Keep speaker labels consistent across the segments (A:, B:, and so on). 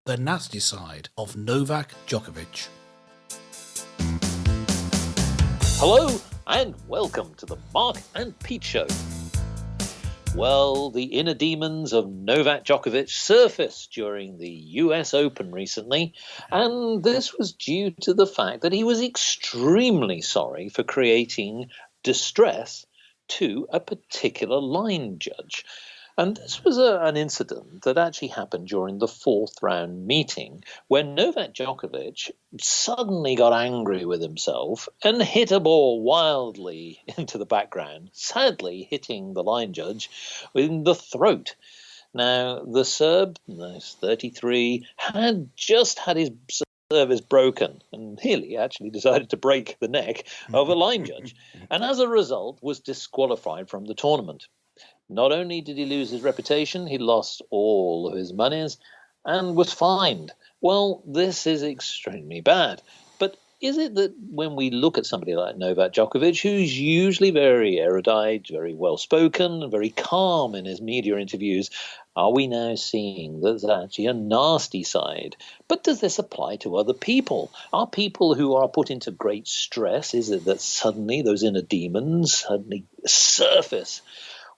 A: the nasty side of Novak Djokovic.
B: Hello and welcome to the Mark and Pete Show. Well, the inner demons of Novak Djokovic surfaced during the US Open recently, and this was due to the fact that he was extremely sorry for creating distress to a particular line judge. And this was an incident that actually happened during the fourth round meeting when Novak Djokovic suddenly got angry with himself and hit a ball wildly into the background, sadly hitting the line judge in the throat. Now, the Serb, 33, had just had his service broken and nearly actually decided to break the neck of a line judge, and as a result was disqualified from the tournament. Not only did he lose his reputation, he lost all of his monies and was fined. Well, this is extremely bad. But is it that when we look at somebody like Novak Djokovic, who's usually very erudite, very well-spoken, very calm in his media interviews, are we now seeing there's actually a nasty side? But does this apply to other people? Are people who are put into great stress, is it that suddenly those inner demons suddenly surface?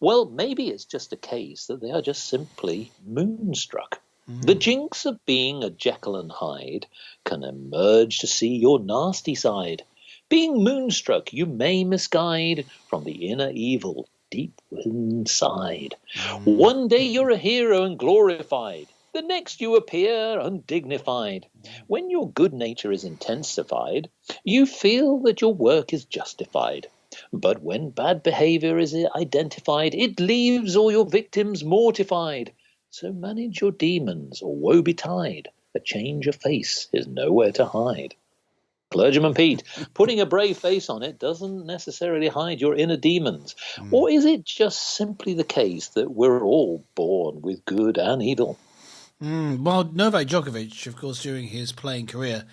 B: Well, maybe it's just a case that they are just simply moonstruck. The jinx of being a Jekyll and Hyde can emerge to see your nasty side. Being moonstruck, you may misguide from the inner evil deep inside. One day you're a hero and glorified. The next you appear undignified. When your good nature is intensified, you feel that your work is justified. But when bad behavior is identified, it leaves all your victims mortified. So manage your demons, or woe betide. A change of face is nowhere to hide. Clergyman Pete, putting a brave face on it doesn't necessarily hide your inner demons. Or is it just simply the case that we're all born with good and evil?
A: Well, Novak Djokovic, of course, during his playing career,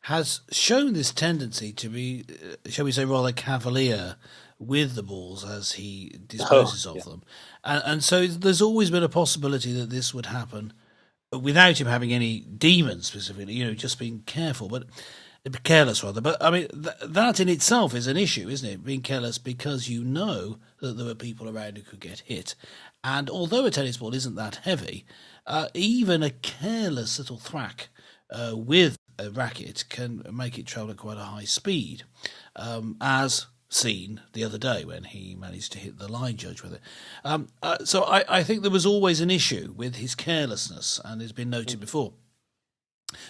A: has shown this tendency to be, shall we say, rather cavalier with the balls as he disposes of them. And so there's always been a possibility that this would happen without him having any demons specifically, just being careful, but careless rather. But I mean, that in itself is an issue, isn't it? Being careless because you know that there are people around who could get hit. And although a tennis ball isn't that heavy, even a careless little thwack with a racket can make it travel at quite a high speed, as seen the other day when he managed to hit the line judge with it. So I think there was always an issue with his carelessness, and it's been noted before.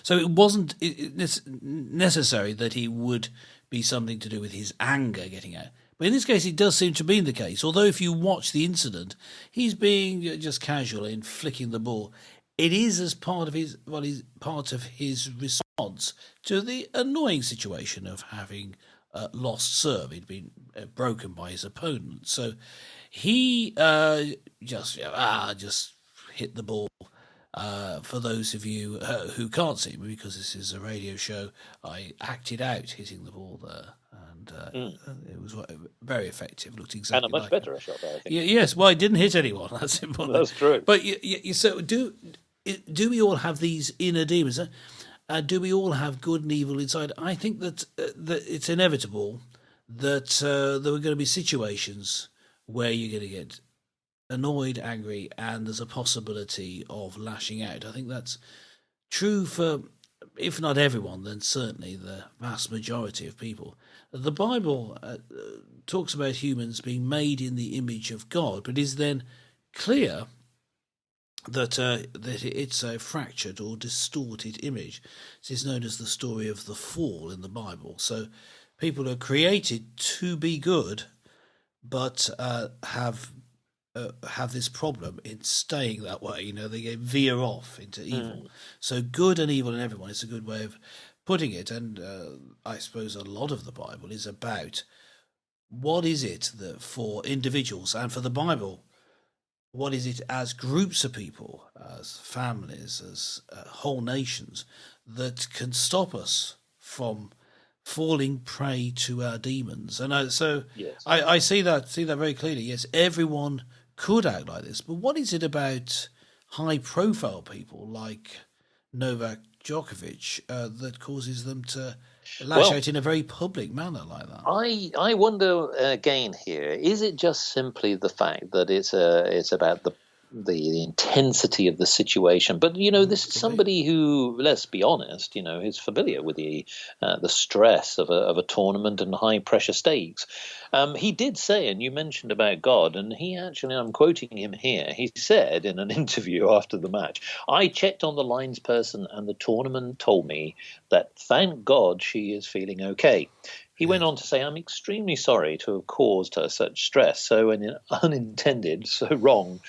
A: So it wasn't necessary that he would be something to do with his anger getting out. But in this case, it does seem to be the case. Although if you watch the incident, he's being just casual in flicking the ball. It is as part of his response to the annoying situation of having lost serve. He'd been broken by his opponent, so he just hit the ball. For those of you who can't see me, because this is a radio show, I acted out hitting the ball there, and it was very effective. Looked exactly
B: and a much better shot there, I think.
A: Yes, well, I didn't hit anyone. That's important.
B: That's true.
A: But so do we all have these inner demons? Do we all have good and evil inside? I think that it's inevitable that there are going to be situations where you're going to get annoyed, angry, and there's a possibility of lashing out. I think that's true for, if not everyone, then certainly the vast majority of people. The Bible talks about humans being made in the image of God, but is then clear that it's a fractured or distorted image. This is known as the story of the fall in the Bible. So people are created to be good, but have this problem in staying that way. They veer off into evil. So good and evil in everyone is a good way of putting it. And I suppose a lot of the Bible is about what is it that for individuals and for the Bible, what is it as groups of people, as families, as whole nations, that can stop us from falling prey to our demons? And
B: Yes.
A: I see that very clearly. Yes, everyone could act like this, but what is it about high-profile people like Novak Djokovic that causes them to lash
B: Well,
A: out in a very public manner like that?
B: I wonder again here, is it just simply the fact that it's about the intensity of the situation? But this is
A: Could be.
B: somebody who, let's be honest, is familiar with the stress of a tournament and high pressure stakes. He did say, and you mentioned about God, and he actually, I'm quoting him here. He said in an interview after the match, "I checked on the lines person, and the tournament told me that thank God she is feeling okay." He went
A: Yes.
B: on to say, "I'm extremely sorry to have caused her such stress, so unintended, so wrong.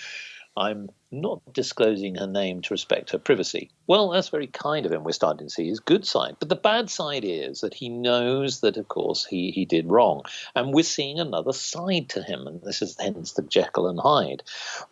B: I'm not disclosing her name to respect her privacy." Well, that's very kind of him. We're starting to see his good side. But the bad side is that he knows that, of course, he did wrong. And we're seeing another side to him. And this is hence the Jekyll and Hyde.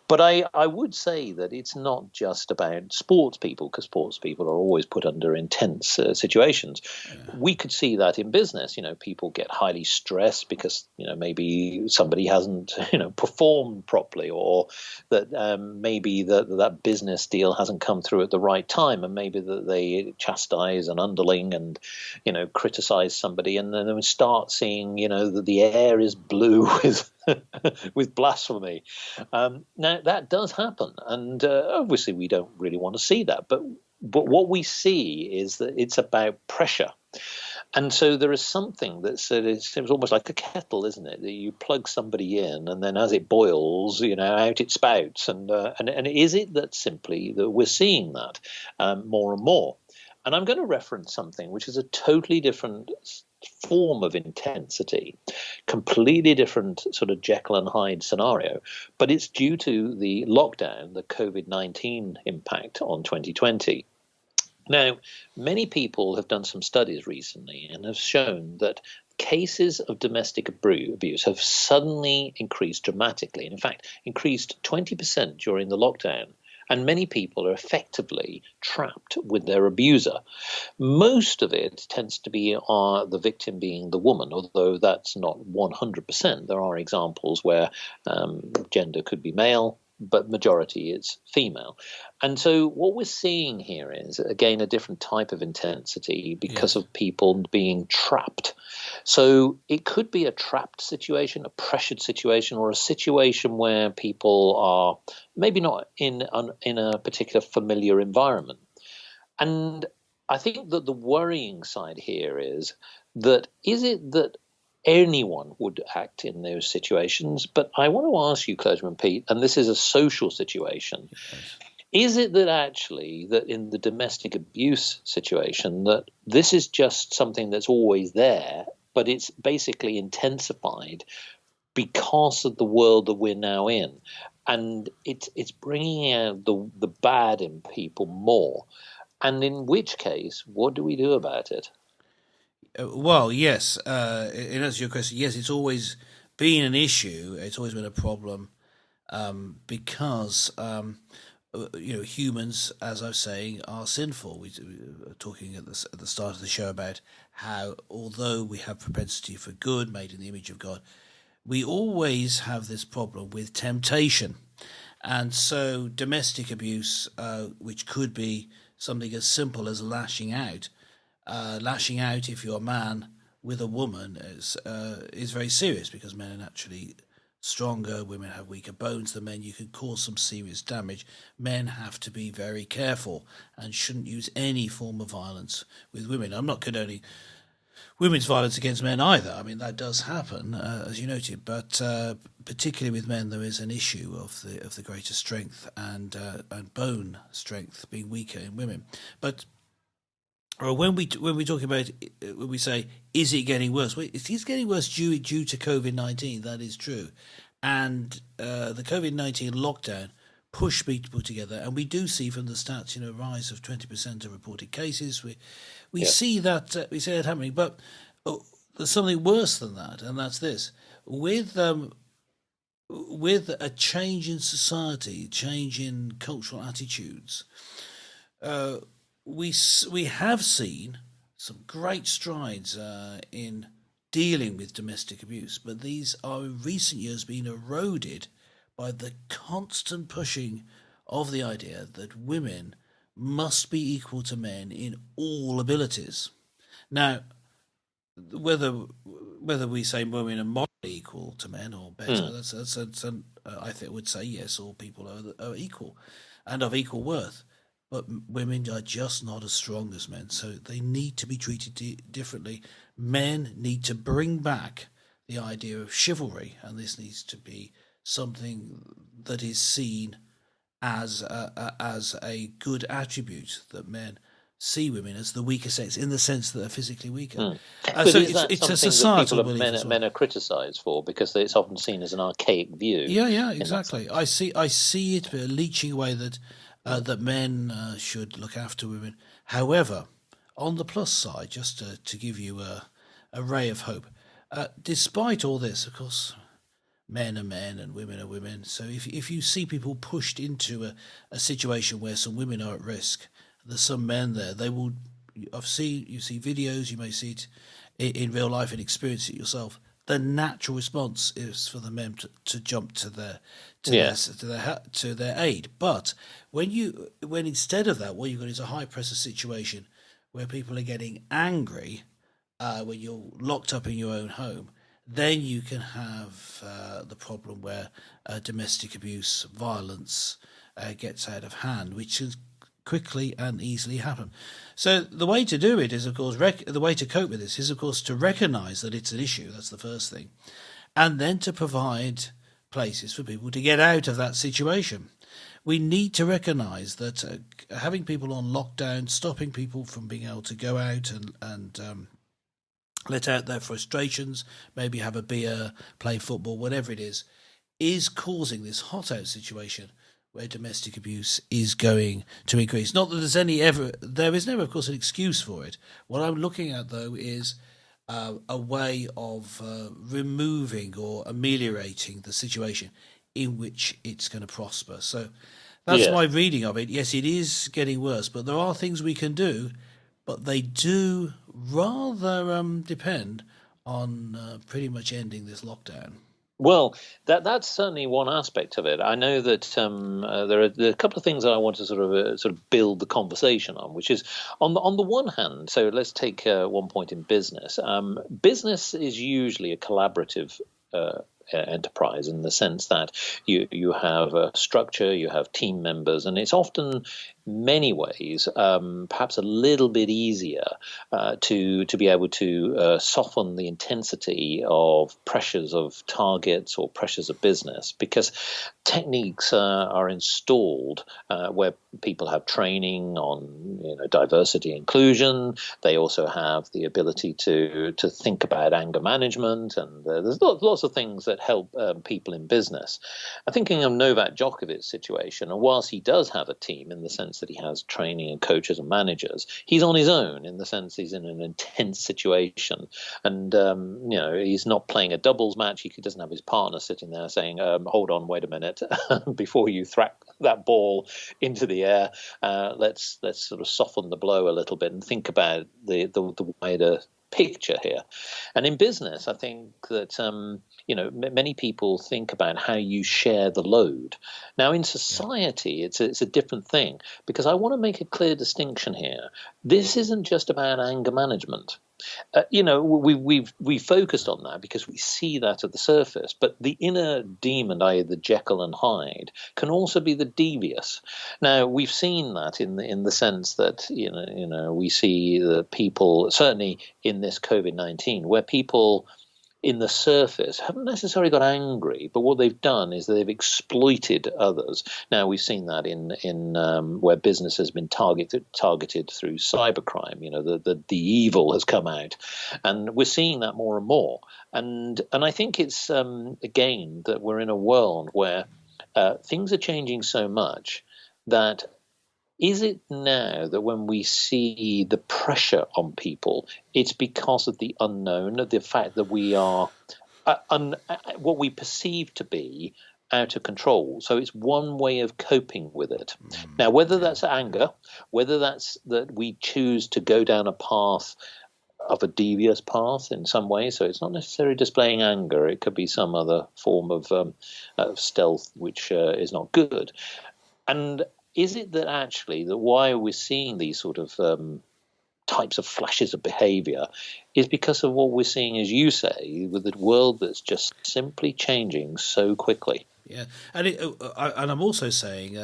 B: But I would say that it's not just about sports people, because sports people are always put under intense situations.
A: Yeah.
B: We could see that in business. People get highly stressed because maybe somebody hasn't performed properly, or that maybe that business deal hasn't come through at the right time, and maybe that they chastise an underling and criticize somebody, and then we start seeing that the air is blue with with blasphemy. Now that does happen, and obviously we don't really want to see that, but what we see is that it's about pressure. And so there is something that's it's almost like a kettle, isn't it? That you plug somebody in, and then as it boils, out it spouts. And is it that simply that we're seeing that more and more? And I'm going to reference something which is a totally different form of intensity, completely different sort of Jekyll and Hyde scenario, but it's due to the lockdown, the COVID-19 impact on 2020. Now, many people have done some studies recently and have shown that cases of domestic abuse have suddenly increased dramatically. In fact, increased 20% during the lockdown. And many people are effectively trapped with their abuser. Most of it tends to be the victim being the woman, although that's not 100%. There are examples where gender could be male, but majority is female. And so what we're seeing here is, again, a different type of intensity because
A: Yes.
B: of people being trapped. So it could be a trapped situation, a pressured situation, or a situation where people are maybe not in a particular familiar environment. And I think that the worrying side here is it that anyone would act in those situations? But I want to ask you, Clergyman Pete, and this is a social situation.
A: Yes.
B: Is it that actually that in the domestic abuse situation that this is just something that's always there, but it's basically intensified because of the world that we're now in, and it's bringing out the bad in people more? And in which case, what do we do about it?
A: Well, yes. In answer to your question, yes, it's always been an issue. It's always been a problem because humans, as I was saying, are sinful. We were talking at the start of the show about how, although we have propensity for good, made in the image of God, we always have this problem with temptation. And so domestic abuse, which could be something as simple as lashing out if you're a man with a woman is very serious, because men are naturally stronger, women have weaker bones than men. You can cause some serious damage. Men have to be very careful and shouldn't use any form of violence with women. I'm not condoning women's violence against men either. I mean, that does happen, as you noted, but particularly with men, there is an issue of the greater strength and bone strength being weaker in women. But when we talk about, when we say, is it getting worse? Well, it is getting worse due to COVID-19. That is true, and the COVID-19 lockdown pushed people together, and we do see from the stats, a rise of 20% of reported cases. We
B: Yeah.
A: see that happening, but there's something worse than that, and that's this: with a change in society, change in cultural attitudes. We have seen some great strides in dealing with domestic abuse, but these are in recent years being eroded by the constant pushing of the idea that women must be equal to men in all abilities. Now, whether we say women are morally equal to men or better, I think would say yes, all people are equal and of equal worth. But women are just not as strong as men, so they need to be treated differently. Men need to bring back the idea of chivalry, and this needs to be something that is seen as a good attribute, that men see women as the weaker sex in the sense that they're physically weaker.
B: But
A: So
B: is that
A: it's a
B: something that
A: societal
B: people
A: belief as well.
B: men are criticised for because it's often seen as an archaic view?
A: Yeah, exactly. I see it leaching away that that men should look after women. However, on the plus side, just to give you a ray of hope, despite all this, of course, men are men and women are women. So if you see people pushed into a situation where some women are at risk, there's some men there. You see videos, you may see it in real life and experience it yourself. The natural response is for the men to jump to their aid. But when instead of that, what you've got is a high pressure situation where people are getting angry when you're locked up in your own home, then you can have the problem where domestic abuse, violence gets out of hand, which can quickly and easily happen. So the way to do it is, of course, the way to cope with this is, of course, to recognise that it's an issue. That's the first thing. And then to provide places for people to get out of that situation. We need to recognise that having people on lockdown, stopping people from being able to go out and let out their frustrations, maybe have a beer, play football, whatever it is causing this hot out situation where domestic abuse is going to increase. Not that there is never, of course, an excuse for it. What I'm looking at, though, is a way of removing or ameliorating the situation in which it's going to prosper. So that's my reading of it. Yes, it is getting worse, but there are things we can do, but they do rather depend on pretty much ending this lockdown.
B: Well, that's certainly one aspect of it. I know that there are a couple of things that I want to sort of build the conversation on, which is on the one hand. So let's take one point in business. Business is usually a collaborative enterprise in the sense that you have a structure, you have team members, and it's often many ways perhaps a little bit easier to be able to soften the intensity of pressures of targets or pressures of business, because techniques are installed where people have training on diversity inclusion. They also have the ability to think about anger management, and there's lots of things that help people in business. I'm thinking of Novak Djokovic's situation, and whilst he does have a team in the sense that he has training and coaches and managers, he's on his own in the sense he's in an intense situation, and he's not playing a doubles match. He doesn't have his partner sitting there saying, hold on, wait a minute, before you thwack that ball into the air, let's sort of soften the blow a little bit and think about the wider picture here. And in business, I think that many people think about how you share the load. Now, in society, it's a different thing, because I want to make a clear distinction here. This isn't just about anger management. We focused on that because we see that at the surface, but the inner demon, i.e. the Jekyll and Hyde, can also be the devious. Now, we've seen that in the sense that we see the people, certainly in this COVID-19, where people in the surface haven't necessarily got angry, but what they've done is they've exploited others. Now, we've seen that in where business has been targeted through cybercrime. The evil has come out, and we're seeing that more and more. And I think it's again that we're in a world where things are changing so much that. Is it now that when we see the pressure on people, it's because of the unknown, of the fact that we are what we perceive to be out of control? So it's one way of coping with it. Now, whether that's anger, whether that's that we choose to go down a path of a devious path in some way, so it's not necessarily displaying anger. It could be some other form of stealth, which is not good. And is it that actually that why we're seeing these sort of types of flashes of behaviour is because of what we're seeing, as you say, with the world that's just simply changing so quickly.
A: Yeah, and I'm also saying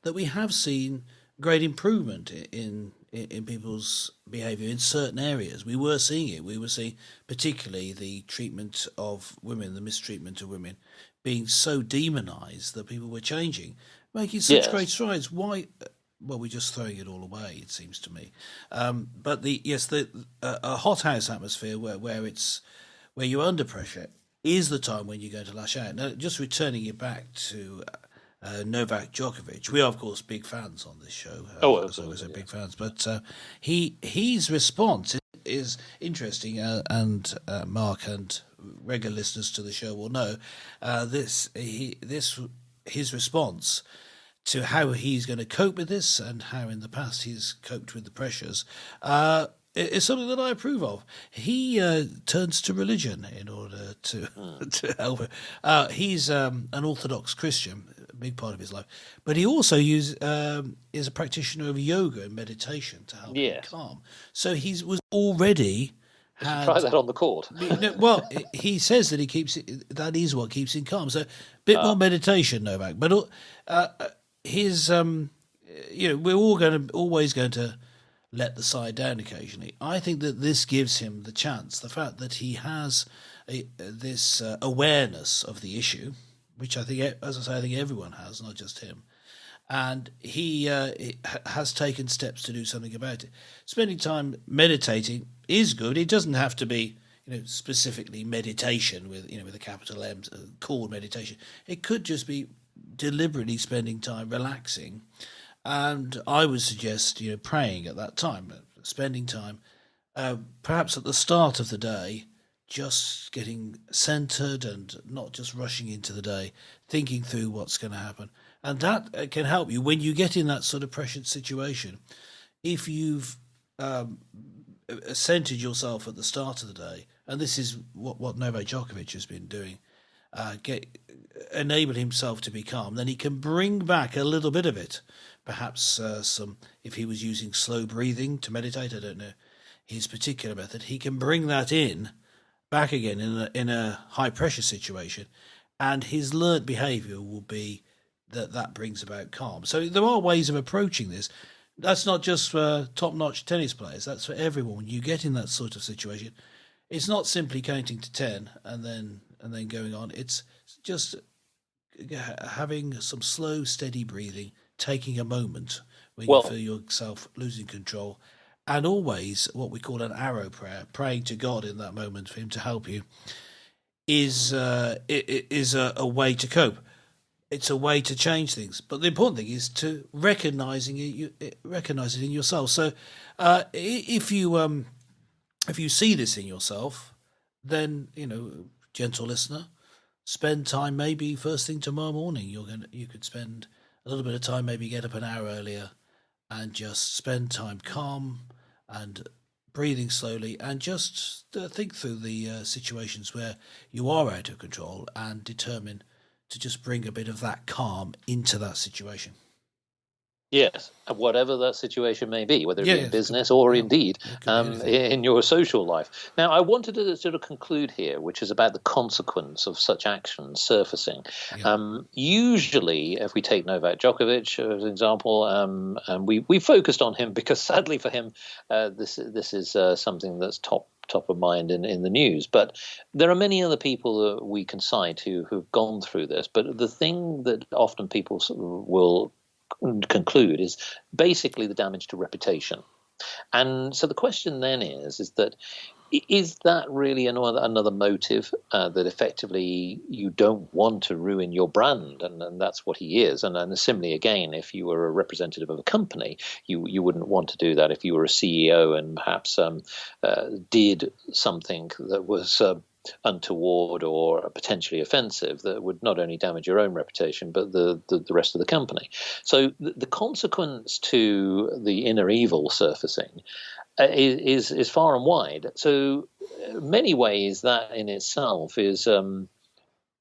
A: that we have seen great improvement in people's behaviour in certain areas. We were seeing it. We were seeing particularly the treatment of women, the mistreatment of women, being so demonised that people were changing, making such great
B: Yes.
A: strides. Why? Well, we're just throwing it all away. It seems to me. But the a hothouse atmosphere where you're under pressure is the time when you're going to lash out. Now, just returning it back to Novak Djokovic, we are of course big fans on this show.
B: Oh,
A: As always,
B: absolutely.
A: big fans. But his response is interesting, and Mark and regular listeners to the show will know his response to how he's going to cope with this and how in the past he's coped with the pressures is something that I approve of. He turns to religion in order to to help. He's an Orthodox Christian, a big part of his life, but he also is a practitioner of yoga and meditation to help him
B: Yes.
A: calm. So he was already
B: You should try
A: had.
B: that on the court.
A: Well, he says that he keeps it, that is what keeps him calm. So a bit more meditation, Novak. But his we're always going to let the side down occasionally. I think that this gives him the chance, the fact that he has this awareness of the issue, which I think, as I say, I think everyone has, not just him. And he has taken steps to do something about it. Spending time meditating is good. It doesn't have to be, specifically meditation with a capital M, called meditation. It could just be deliberately spending time relaxing, and I would suggest praying at that time, spending time, perhaps at the start of the day, just getting centered and not just rushing into the day, thinking through what's going to happen, and that can help you when you get in that sort of pressured situation. If you've centered yourself at the start of the day, and this is what Novak Djokovic has been doing, enable himself to be calm, then he can bring back a little bit of it. Perhaps if he was using slow breathing to meditate, I don't know his particular method, he can bring that back again in a high pressure situation, and his learnt behaviour will be that brings about calm. So there are ways of approaching this. That's not just for top-notch tennis players. That's for everyone. When you get in that sort of situation, it's not simply counting to 10 and then going on. It's just having some slow, steady breathing, taking a moment when you feel
B: Well,
A: yourself losing control, and always what we call an arrow prayer, praying to God in that moment for Him to help you, is a way to cope. It's a way to change things. But the important thing is to recognize it in yourself. So if you see this in yourself, then gentle listener, spend time maybe first thing tomorrow morning. You could spend a little bit of time, maybe get up an hour earlier, and just spend time calm and breathing slowly, and just think through the situations where you are out of control, and determine to just bring a bit of that calm into that situation.
B: yes, whatever that situation may be, whether it be in business or
A: Yeah,
B: indeed
A: it could be anything.
B: in your social life. Now, I wanted to sort of conclude here, which is about the consequence of such actions surfacing.
A: Yeah.
B: Usually, if we take Novak Djokovic as an example, and we focused on him because sadly for him, this is something that's top of mind in the news. But there are many other people that we can cite who've gone through this. But the thing that often people sort of will conclude is basically the damage to reputation. And so the question then is that really another motive that effectively you don't want to ruin your brand, and that's what he is. And similarly, again, if you were a representative of a company, you wouldn't want to do that. If you were a CEO and perhaps did something that was untoward or potentially offensive, that would not only damage your own reputation but the rest of the company. So the consequence to the inner evil surfacing is far and wide. So many ways that in itself is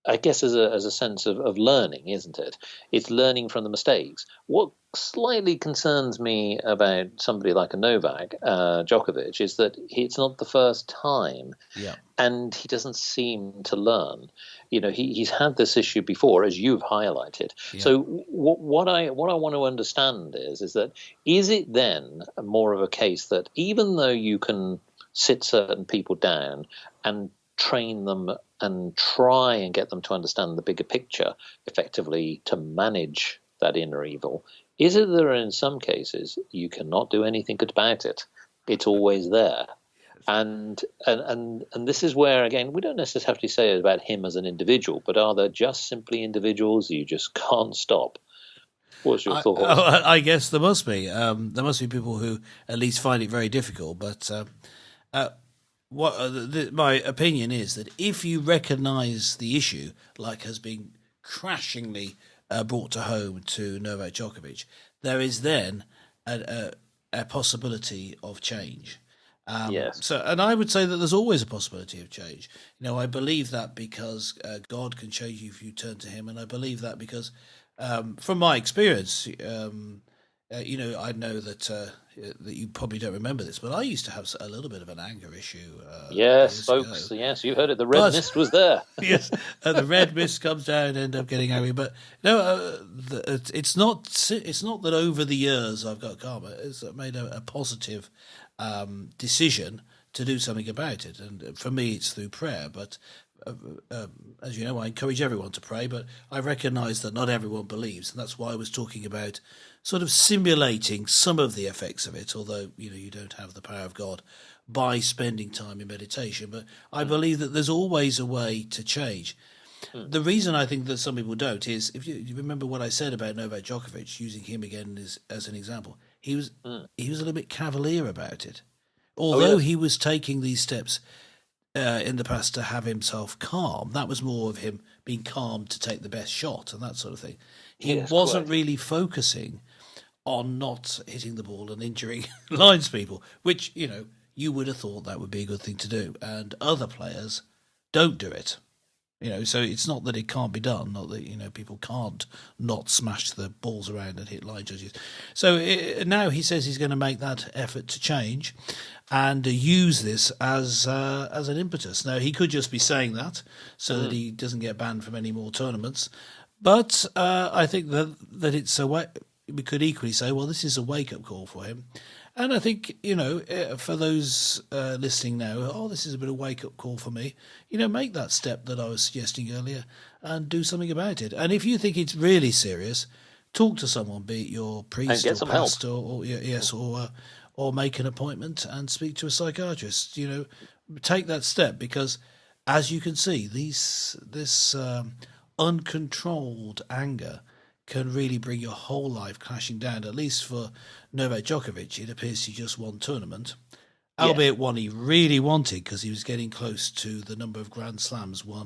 B: I guess as a sense of learning, isn't it? It's learning from the mistakes. What slightly concerns me about somebody like a Novak Djokovic is that it's not the first time,
A: Yeah.
B: and he doesn't seem to learn. He's had this issue before, as you've highlighted.
A: Yeah.
B: So what I want to understand is that is it then more of a case that even though you can sit certain people down and train them and try and get them to understand the bigger picture effectively to manage that inner evil, is it that in some cases you cannot do anything about it? It's always there. And this is where, again, we don't necessarily say it about him as an individual, but are there just simply individuals you just can't stop? What's your thoughts?
A: I guess there must be. There must be people who at least find it very difficult. But my opinion is that if you recognise the issue, like has been crashingly brought to home to Novak Djokovic, there is then a possibility of change.
B: Yes.
A: So, and I would say that there's always a possibility of change. I believe that because God can change you if you turn to Him, and I believe that because, from my experience, I know that you probably don't remember this, but I used to have a little bit of an anger issue.
B: Yes, folks. Ago. Yes, you heard it. The red mist was there.
A: Yes, the red mist comes down and end up getting angry. But no, it's not. It's not that over the years I've got karma. It's made a positive decision to do something about it, and for me, it's through prayer. But as you know, I encourage everyone to pray, but I recognise that not everyone believes, and that's why I was talking about sort of simulating some of the effects of it, although you don't have the power of God by spending time in meditation. But I believe that there's always a way to change. The reason I think that some people don't is, if you remember what I said about Novak Djokovic, using him again as an example, he was a little bit cavalier about it. Although he was taking these steps in the past to have himself calm, that was more of him being calm to take the best shot and that sort of thing. He wasn't really focusing on not hitting the ball and injuring lines people, which, you would have thought that would be a good thing to do. And other players don't do it. So it's not that it can't be done, not that, people can't not smash the balls around and hit line judges. So now he says he's going to make that effort to change and use this as an impetus. Now, he could just be saying that so that he doesn't get banned from any more tournaments. But I think that it's a way. We could equally say, well, this is a wake-up call for him. And I think, for those listening now, this is a bit of a wake-up call for me. Make that step that I was suggesting earlier and do something about it. And if you think it's really serious, talk to someone, be it your priest or pastor, or make an appointment and speak to a psychiatrist. Take that step, because as you can see, this uncontrolled anger can really bring your whole life crashing down. At least for Novak Djokovic, it appears he just won tournament, albeit one he really wanted, because he was getting close to the number of Grand Slams won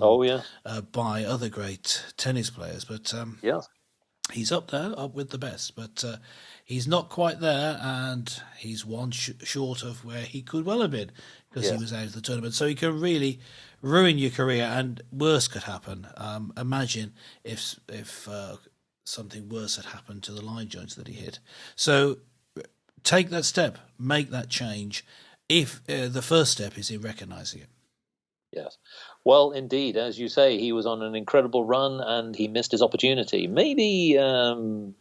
A: by other great tennis players. But he's up there, up with the best. But he's not quite there, and he's one short of where he could well have been, because he was out of the tournament. So he can really ruin your career, and worse could happen. Imagine if something worse had happened to the line joints that he hit. So take that step, make that change, if the first step is in recognising it.
B: Yes. Well, indeed, as you say, he was on an incredible run and he missed his opportunity. Maybe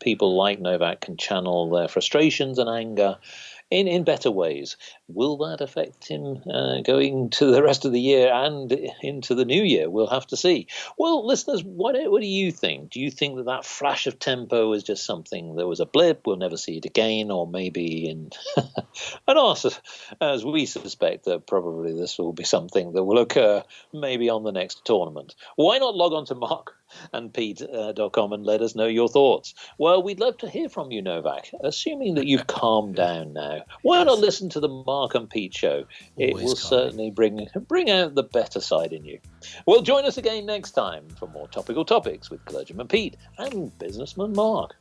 B: people like Novak can channel their frustrations and anger in better ways. Will that affect him going to the rest of the year and into the new year? We'll have to see. Well, listeners, what do you think? Do you think that flash of tempo is just something that was a blip, we'll never see it again, or maybe and also, as we suspect, that probably this will be something that will occur maybe on the next tournament? Why not log on to markandpete.com and let us know your thoughts? Well, we'd love to hear from you, Novak, assuming that you've calmed down now. Why not listen to the Mark and Pete show? It will certainly bring out the better side in you. Well, join us again next time for more topical topics with Clergyman Pete and Businessman Mark.